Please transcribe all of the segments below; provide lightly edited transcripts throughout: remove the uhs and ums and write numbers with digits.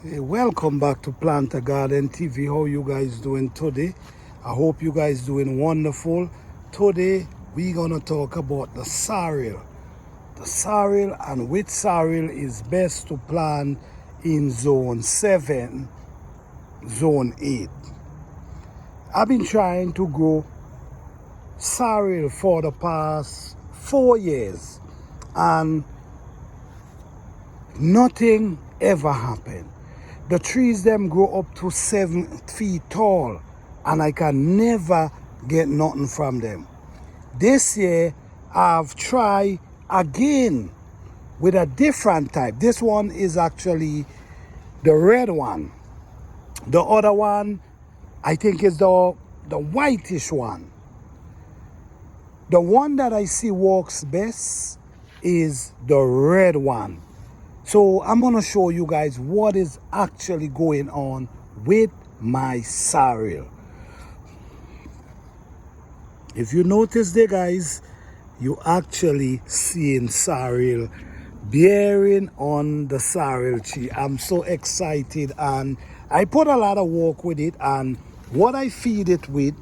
Hey, welcome back to Plant a Garden TV. How you guys doing today? I hope you guys doing wonderful. Today we're gonna talk about the sorrel. The sorrel and which sorrel is best to plant in zone 7, zone 8. I've been trying to grow sorrel for the past 4 years and nothing ever happened. The trees them grow up to 7 feet tall and I can never get nothing from them. This year I've tried again with a different type. This one is actually the red one. The other one I think is the whitish one. The one that I see works best is the red one. So I'm going to show you guys what is actually going on with my sorrel. If you notice there, guys, you actually seeing sorrel bearing on the sorrel tree. I'm so excited and I put a lot of work with it, and what I feed it with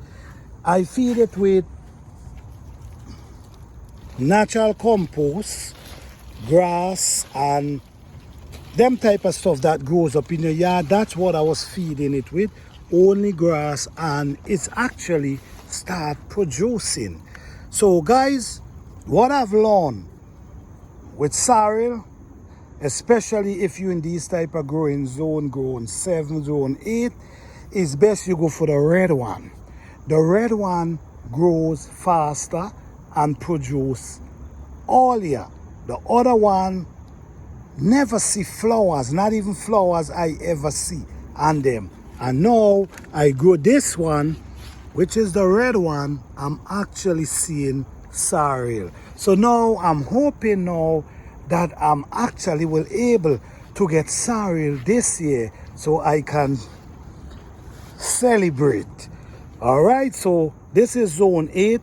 natural compost, grass, and them type of stuff that grows up in the yard. That's what I was feeding it with, only grass, and it's actually start producing. So guys, what I've learned with sorrel, especially if you're in these type of growing zone 7, zone 8, is best you go for the red one. The red one grows faster and produce all year. The other one never see flowers, not even flowers I ever see on them. And now I grow this one, which is the red one. I'm actually seeing sorrel. So now I'm hoping now that I'm actually will able to get sorrel this year so I can celebrate. All right, so this is zone 8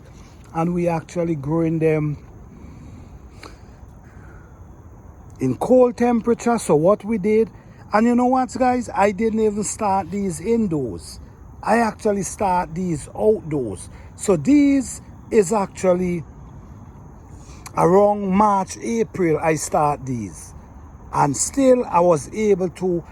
and we actually growing them in cold temperature. So what we did, and you know what guys, I didn't even start these indoors. I actually start these outdoors. So these is actually around March, April I start these, and still I was able to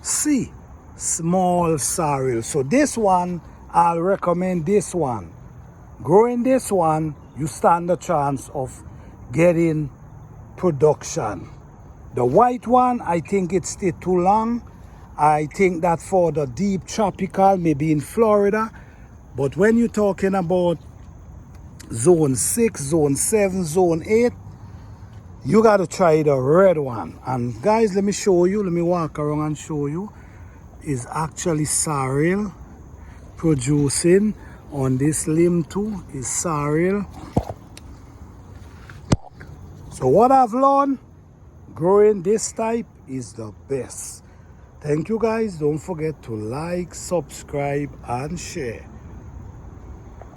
see small sorrel. So this one, I'll recommend this one. Growing this one, you stand a chance of getting production. The white one, I think it's still too long. I think that for the deep tropical, maybe in Florida. But when you're talking about zone 6, zone 7, zone 8, you got to try the red one. And guys, let me show you, let me walk around and show you. Is actually sorrel producing on this limb too, is sorrel. So what I've learned, growing this type is the best. Thank you guys. Don't forget to like, subscribe, and share.